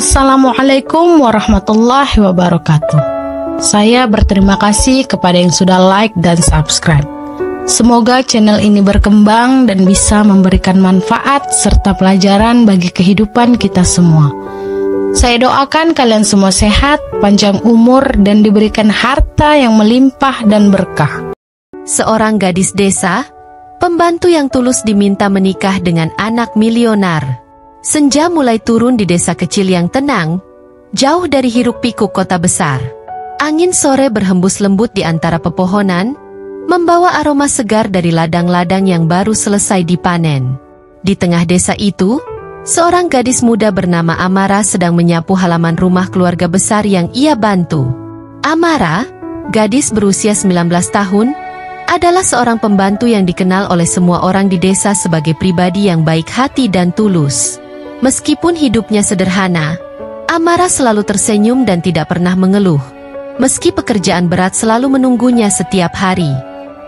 Assalamualaikum warahmatullahi wabarakatuh. Saya berterima kasih kepada yang sudah like dan subscribe. Semoga channel ini berkembang dan bisa memberikan manfaat serta pelajaran bagi kehidupan kita semua. Saya doakan kalian semua sehat, panjang umur, dan diberikan harta yang melimpah dan berkah. Seorang gadis desa, pembantu yang tulus diminta menikah dengan anak milioner. Senja mulai turun di desa kecil yang tenang, jauh dari hiruk-pikuk kota besar. Angin sore berhembus lembut di antara pepohonan, membawa aroma segar dari ladang-ladang yang baru selesai dipanen. Di tengah desa itu, seorang gadis muda bernama Amara sedang menyapu halaman rumah keluarga besar yang ia bantu. Amara, gadis berusia 19 tahun, adalah seorang pembantu yang dikenal oleh semua orang di desa sebagai pribadi yang baik hati dan tulus. Meskipun hidupnya sederhana, Amara selalu tersenyum dan tidak pernah mengeluh. Meski pekerjaan berat selalu menunggunya setiap hari.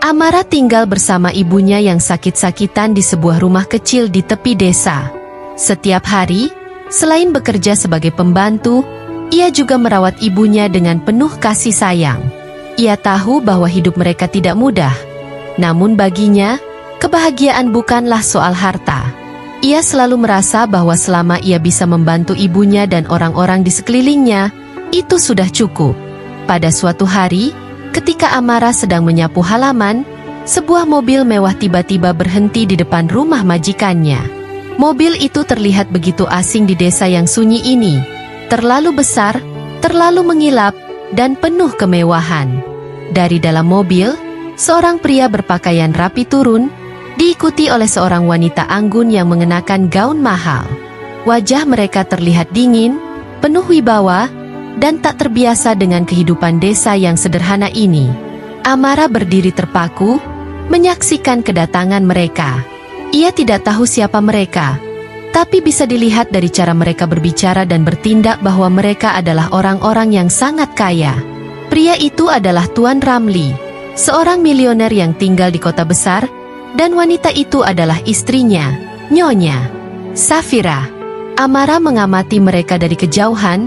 Amara tinggal bersama ibunya yang sakit-sakitan di sebuah rumah kecil di tepi desa. Setiap hari, selain bekerja sebagai pembantu, ia juga merawat ibunya dengan penuh kasih sayang. Ia tahu bahwa hidup mereka tidak mudah. Namun baginya, kebahagiaan bukanlah soal harta. Ia selalu merasa bahwa selama ia bisa membantu ibunya dan orang-orang di sekelilingnya, itu sudah cukup. Pada suatu hari, ketika Amara sedang menyapu halaman, sebuah mobil mewah tiba-tiba berhenti di depan rumah majikannya. Mobil itu terlihat begitu asing di desa yang sunyi ini. Terlalu besar, terlalu mengilap, dan penuh kemewahan. Dari dalam mobil, seorang pria berpakaian rapi turun, diikuti oleh seorang wanita anggun yang mengenakan gaun mahal. Wajah mereka terlihat dingin, penuh wibawa, dan tak terbiasa dengan kehidupan desa yang sederhana ini. Amara berdiri terpaku, menyaksikan kedatangan mereka. Ia tidak tahu siapa mereka, tapi bisa dilihat dari cara mereka berbicara dan bertindak bahwa mereka adalah orang-orang yang sangat kaya. Pria itu adalah Tuan Ramli, seorang milioner yang tinggal di kota besar, dan wanita itu adalah istrinya, Nyonya Safira. Amara mengamati mereka dari kejauhan,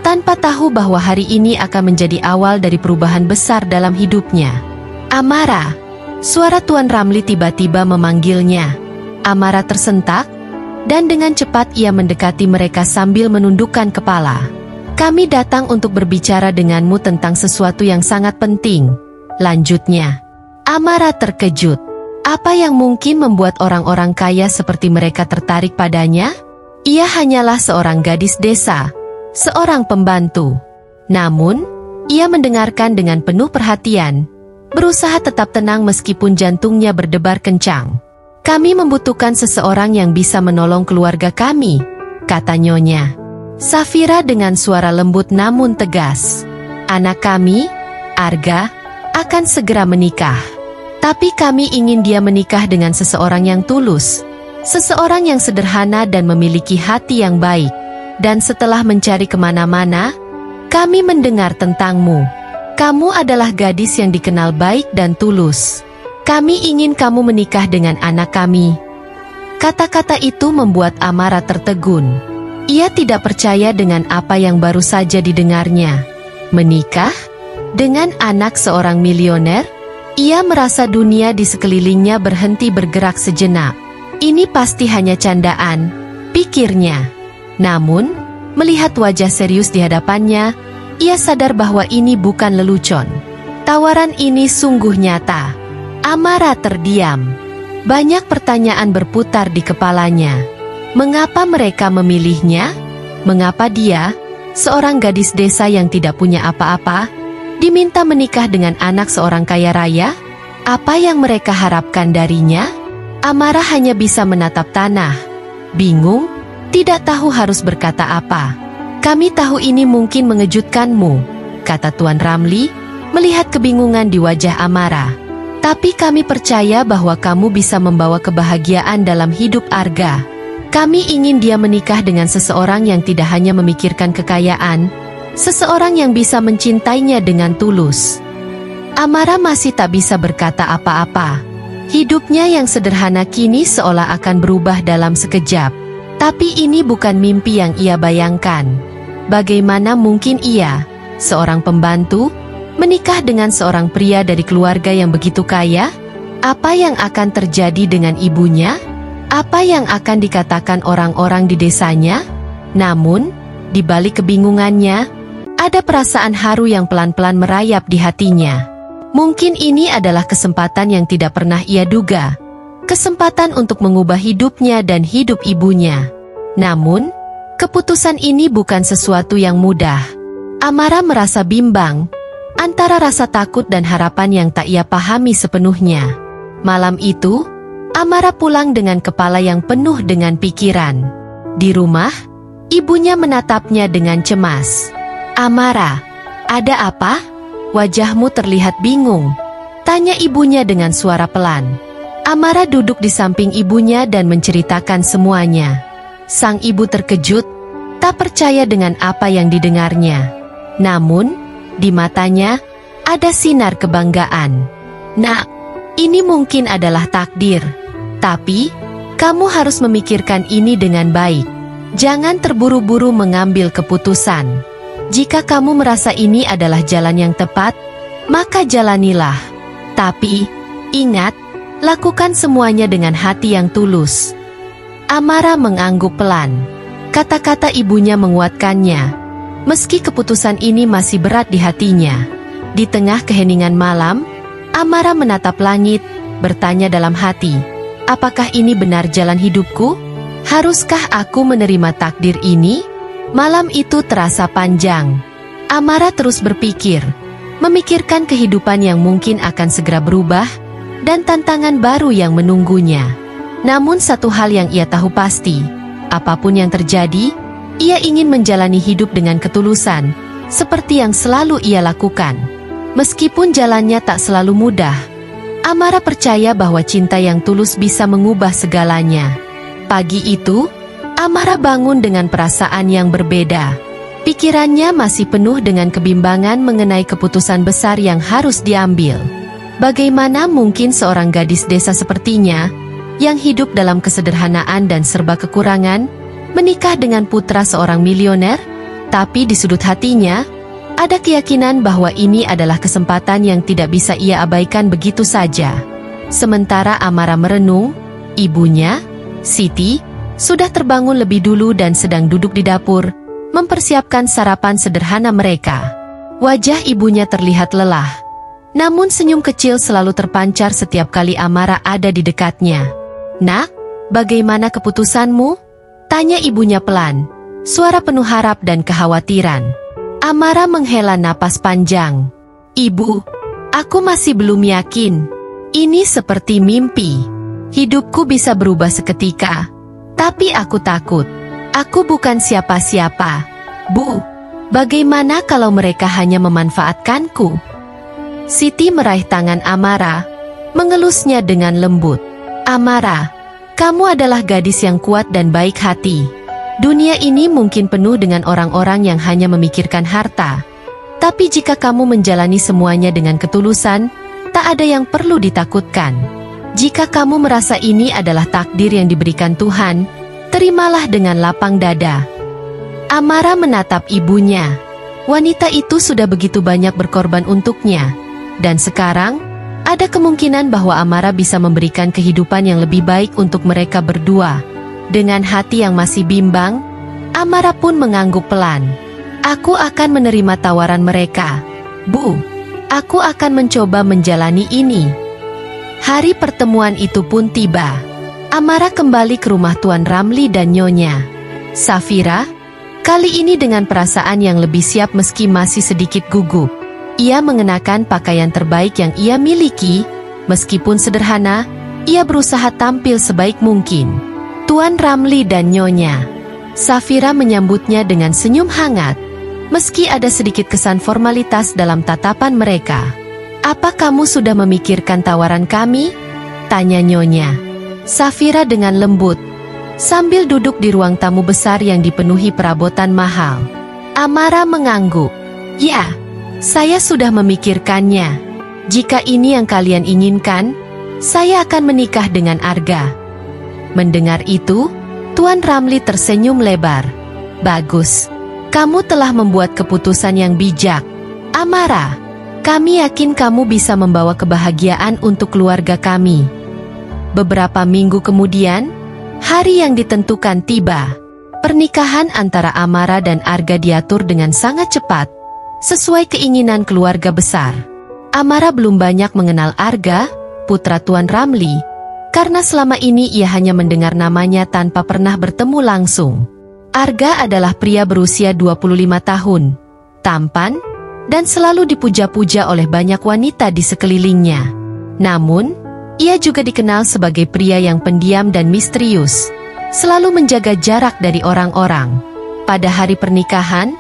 tanpa tahu bahwa hari ini akan menjadi awal dari perubahan besar dalam hidupnya. Amara, suara Tuan Ramli tiba-tiba memanggilnya. Amara tersentak, dan dengan cepat ia mendekati mereka sambil menundukkan kepala. Kami datang untuk berbicara denganmu tentang sesuatu yang sangat penting, lanjutnya. Amara terkejut. Apa yang mungkin membuat orang-orang kaya seperti mereka tertarik padanya? Ia hanyalah seorang gadis desa, seorang pembantu. Namun, ia mendengarkan dengan penuh perhatian, berusaha tetap tenang meskipun jantungnya berdebar kencang. Kami membutuhkan seseorang yang bisa menolong keluarga kami, kata Nyonya Safira dengan suara lembut namun tegas. Anak kami, Arga, akan segera menikah. Tapi kami ingin dia menikah dengan seseorang yang tulus, seseorang yang sederhana dan memiliki hati yang baik. Dan setelah mencari kemana-mana, kami mendengar tentangmu. Kamu adalah gadis yang dikenal baik dan tulus. Kami ingin kamu menikah dengan anak kami. Kata-kata itu membuat Amara tertegun. Ia tidak percaya dengan apa yang baru saja didengarnya. Menikah? Dengan anak seorang milioner? Ia merasa dunia di sekelilingnya berhenti bergerak sejenak. Ini pasti hanya candaan, pikirnya. Namun, melihat wajah serius di hadapannya, ia sadar bahwa ini bukan lelucon. Tawaran ini sungguh nyata. Amara terdiam. Banyak pertanyaan berputar di kepalanya. Mengapa mereka memilihnya? Mengapa dia, seorang gadis desa yang tidak punya apa-apa, diminta menikah dengan anak seorang kaya raya? Apa yang mereka harapkan darinya? Amara hanya bisa menatap tanah, bingung, tidak tahu harus berkata apa. Kami tahu ini mungkin mengejutkanmu, kata Tuan Ramli, melihat kebingungan di wajah Amara. Tapi kami percaya bahwa kamu bisa membawa kebahagiaan dalam hidup Arga. Kami ingin dia menikah dengan seseorang yang tidak hanya memikirkan kekayaan, seseorang yang bisa mencintainya dengan tulus. Amara masih tak bisa berkata apa-apa. Hidupnya yang sederhana kini seolah akan berubah dalam sekejap. Tapi ini bukan mimpi yang ia bayangkan. Bagaimana mungkin ia, seorang pembantu, menikah dengan seorang pria dari keluarga yang begitu kaya? Apa yang akan terjadi dengan ibunya? Apa yang akan dikatakan orang-orang di desanya? Namun, di balik kebingungannya, ada perasaan haru yang pelan-pelan merayap di hatinya. Mungkin ini adalah kesempatan yang tidak pernah ia duga. Kesempatan untuk mengubah hidupnya dan hidup ibunya. Namun, keputusan ini bukan sesuatu yang mudah. Amara merasa bimbang antara rasa takut dan harapan yang tak ia pahami sepenuhnya. Malam itu, Amara pulang dengan kepala yang penuh dengan pikiran. Di rumah, ibunya menatapnya dengan cemas. "Amara, ada apa? Wajahmu terlihat bingung," tanya ibunya dengan suara pelan. Amara duduk di samping ibunya dan menceritakan semuanya. Sang ibu terkejut, tak percaya dengan apa yang didengarnya. Namun, di matanya ada sinar kebanggaan. "Nak, ini mungkin adalah takdir. Tapi, kamu harus memikirkan ini dengan baik. Jangan terburu-buru mengambil keputusan. Jika kamu merasa ini adalah jalan yang tepat, maka jalanilah. Tapi, ingat, lakukan semuanya dengan hati yang tulus." Amara mengangguk pelan. Kata-kata ibunya menguatkannya. Meski keputusan ini masih berat di hatinya. Di tengah keheningan malam, Amara menatap langit, bertanya dalam hati, apakah ini benar jalan hidupku? Haruskah aku menerima takdir ini? Malam itu terasa panjang. Amara terus berpikir, memikirkan kehidupan yang mungkin akan segera berubah, dan tantangan baru yang menunggunya. Namun satu hal yang ia tahu pasti, apapun yang terjadi, ia ingin menjalani hidup dengan ketulusan, seperti yang selalu ia lakukan. Meskipun jalannya tak selalu mudah, Amara percaya bahwa cinta yang tulus bisa mengubah segalanya. Pagi itu, Amara bangun dengan perasaan yang berbeda. Pikirannya masih penuh dengan kebimbangan mengenai keputusan besar yang harus diambil. Bagaimana mungkin seorang gadis desa sepertinya, yang hidup dalam kesederhanaan dan serba kekurangan, menikah dengan putra seorang milioner? Tapi di sudut hatinya, ada keyakinan bahwa ini adalah kesempatan yang tidak bisa ia abaikan begitu saja. Sementara Amara merenung, ibunya, Siti, sudah terbangun lebih dulu dan sedang duduk di dapur, mempersiapkan sarapan sederhana mereka. Wajah ibunya terlihat lelah. Namun senyum kecil selalu terpancar setiap kali Amara ada di dekatnya. "Nak, bagaimana keputusanmu?" tanya ibunya pelan, suara penuh harap dan kekhawatiran. Amara menghela napas panjang. "Ibu, aku masih belum yakin. Ini seperti mimpi. Hidupku bisa berubah seketika. Tapi aku takut. Aku bukan siapa-siapa. Bu, bagaimana kalau mereka hanya memanfaatkanku?" Siti meraih tangan Amara, mengelusnya dengan lembut. "Amara, kamu adalah gadis yang kuat dan baik hati. Dunia ini mungkin penuh dengan orang-orang yang hanya memikirkan harta. Tapi jika kamu menjalani semuanya dengan ketulusan, tak ada yang perlu ditakutkan. Jika kamu merasa ini adalah takdir yang diberikan Tuhan, terimalah dengan lapang dada." Amara menatap ibunya. Wanita itu sudah begitu banyak berkorban untuknya. Dan sekarang, ada kemungkinan bahwa Amara bisa memberikan kehidupan yang lebih baik untuk mereka berdua. Dengan hati yang masih bimbang, Amara pun mengangguk pelan. "Aku akan menerima tawaran mereka. Bu, aku akan mencoba menjalani ini." Hari pertemuan itu pun tiba. Amara kembali ke rumah Tuan Ramli dan Nyonya Safira, kali ini dengan perasaan yang lebih siap meski masih sedikit gugup. Ia mengenakan pakaian terbaik yang ia miliki, meskipun sederhana, ia berusaha tampil sebaik mungkin. Tuan Ramli dan Nyonya Safira menyambutnya dengan senyum hangat, meski ada sedikit kesan formalitas dalam tatapan mereka. "Apa kamu sudah memikirkan tawaran kami?" tanya Nyonya Safira dengan lembut, sambil duduk di ruang tamu besar yang dipenuhi perabotan mahal. Amara mengangguk. "Ya, saya sudah memikirkannya. Jika ini yang kalian inginkan, saya akan menikah dengan Arga." Mendengar itu, Tuan Ramli tersenyum lebar. Bagus, kamu telah membuat keputusan yang bijak. Amara, kami yakin kamu bisa membawa kebahagiaan untuk keluarga kami. Beberapa minggu kemudian, hari yang ditentukan tiba. Pernikahan antara Amara dan Arga diatur dengan sangat cepat, sesuai keinginan keluarga besar. Amara belum banyak mengenal Arga, putra Tuan Ramli, karena selama ini ia hanya mendengar namanya tanpa pernah bertemu langsung. Arga adalah pria berusia 25 tahun, tampan, dan selalu dipuja-puja oleh banyak wanita di sekelilingnya. Namun, ia juga dikenal sebagai pria yang pendiam dan misterius, selalu menjaga jarak dari orang-orang. Pada hari pernikahan,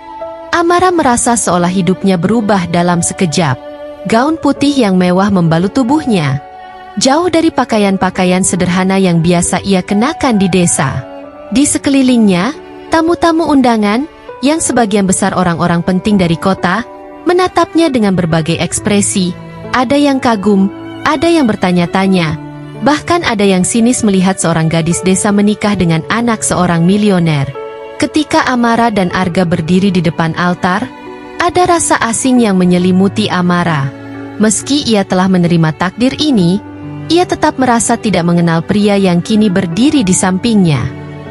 Amara merasa seolah hidupnya berubah dalam sekejap. Gaun putih yang mewah membalut tubuhnya, jauh dari pakaian-pakaian sederhana yang biasa ia kenakan di desa. Di sekelilingnya, tamu-tamu undangan, yang sebagian besar orang-orang penting dari kota, menatapnya dengan berbagai ekspresi. Ada yang kagum, ada yang bertanya-tanya, bahkan ada yang sinis melihat seorang gadis desa menikah dengan anak seorang milioner. Ketika Amara dan Arga berdiri di depan altar, ada rasa asing yang menyelimuti Amara. Meski ia telah menerima takdir ini, ia tetap merasa tidak mengenal pria yang kini berdiri di sampingnya.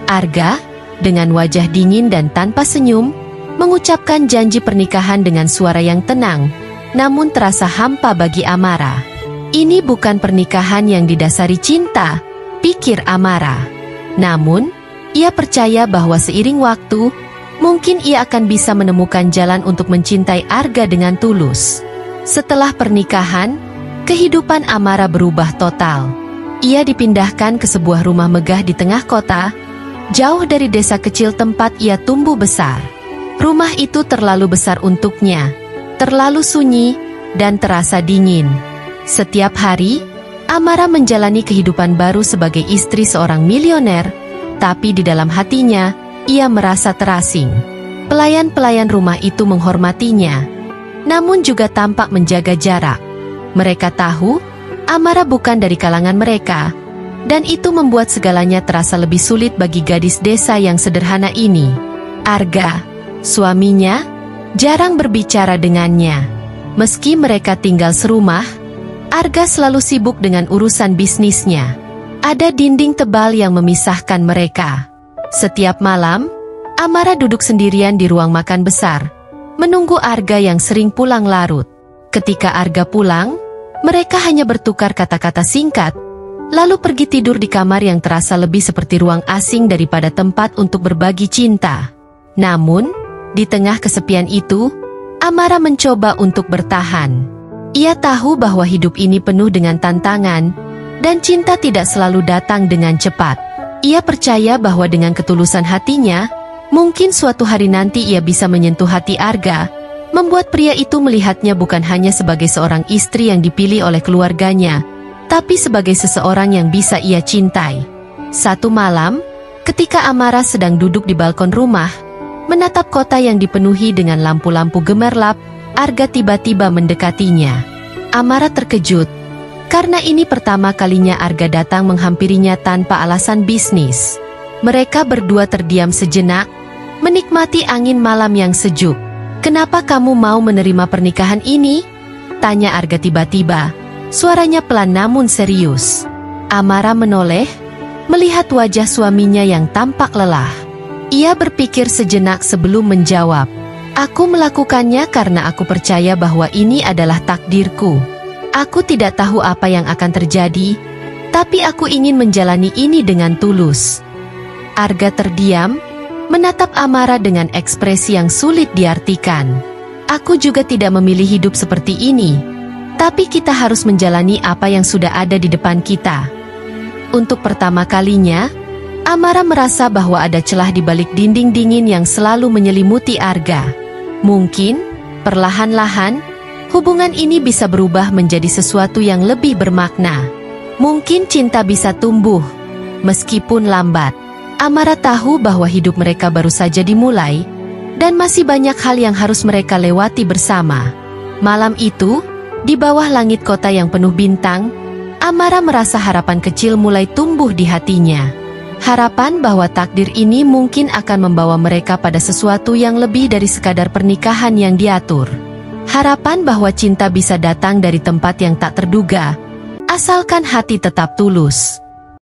Arga, dengan wajah dingin dan tanpa senyum, mengucapkan janji pernikahan dengan suara yang tenang, namun terasa hampa bagi Amara. Ini bukan pernikahan yang didasari cinta, pikir Amara. Namun, ia percaya bahwa seiring waktu, mungkin ia akan bisa menemukan jalan untuk mencintai Arga dengan tulus. Setelah pernikahan, kehidupan Amara berubah total. Ia dipindahkan ke sebuah rumah megah di tengah kota, jauh dari desa kecil tempat ia tumbuh besar. Rumah itu terlalu besar untuknya, terlalu sunyi, dan terasa dingin. Setiap hari, Amara menjalani kehidupan baru sebagai istri seorang milioner, tapi di dalam hatinya, ia merasa terasing. Pelayan-pelayan rumah itu menghormatinya, namun juga tampak menjaga jarak. Mereka tahu, Amara bukan dari kalangan mereka, dan itu membuat segalanya terasa lebih sulit bagi gadis desa yang sederhana ini. Arga, suaminya, jarang berbicara dengannya. Meski mereka tinggal serumah, Arga selalu sibuk dengan urusan bisnisnya. Ada dinding tebal yang memisahkan mereka. Setiap malam, Amara duduk sendirian di ruang makan besar, menunggu Arga yang sering pulang larut. Ketika Arga pulang, mereka hanya bertukar kata-kata singkat, lalu pergi tidur di kamar yang terasa lebih seperti ruang asing daripada tempat untuk berbagi cinta. Namun, di tengah kesepian itu, Amara mencoba untuk bertahan. Ia tahu bahwa hidup ini penuh dengan tantangan, dan cinta tidak selalu datang dengan cepat. Ia percaya bahwa dengan ketulusan hatinya, mungkin suatu hari nanti ia bisa menyentuh hati Arga, membuat pria itu melihatnya bukan hanya sebagai seorang istri yang dipilih oleh keluarganya, tapi sebagai seseorang yang bisa ia cintai. Satu malam, ketika Amara sedang duduk di balkon rumah, menatap kota yang dipenuhi dengan lampu-lampu gemerlap, Arga tiba-tiba mendekatinya. Amara terkejut, karena ini pertama kalinya Arga datang menghampirinya tanpa alasan bisnis. Mereka berdua terdiam sejenak, menikmati angin malam yang sejuk. "Kenapa kamu mau menerima pernikahan ini?" tanya Arga tiba-tiba. Suaranya pelan namun serius. Amara menoleh, melihat wajah suaminya yang tampak lelah. Ia berpikir sejenak sebelum menjawab. "Aku melakukannya karena aku percaya bahwa ini adalah takdirku. Aku tidak tahu apa yang akan terjadi, tapi aku ingin menjalani ini dengan tulus." Arga terdiam, menatap Amara dengan ekspresi yang sulit diartikan. "Aku juga tidak memilih hidup seperti ini, tapi kita harus menjalani apa yang sudah ada di depan kita." Untuk pertama kalinya, Amara merasa bahwa ada celah di balik dinding dingin yang selalu menyelimuti Arga. Mungkin, perlahan-lahan, hubungan ini bisa berubah menjadi sesuatu yang lebih bermakna. Mungkin cinta bisa tumbuh, meskipun lambat. Amara tahu bahwa hidup mereka baru saja dimulai, dan masih banyak hal yang harus mereka lewati bersama. Malam itu, di bawah langit kota yang penuh bintang, Amara merasa harapan kecil mulai tumbuh di hatinya. Harapan bahwa takdir ini mungkin akan membawa mereka pada sesuatu yang lebih dari sekadar pernikahan yang diatur. Harapan bahwa cinta bisa datang dari tempat yang tak terduga, asalkan hati tetap tulus.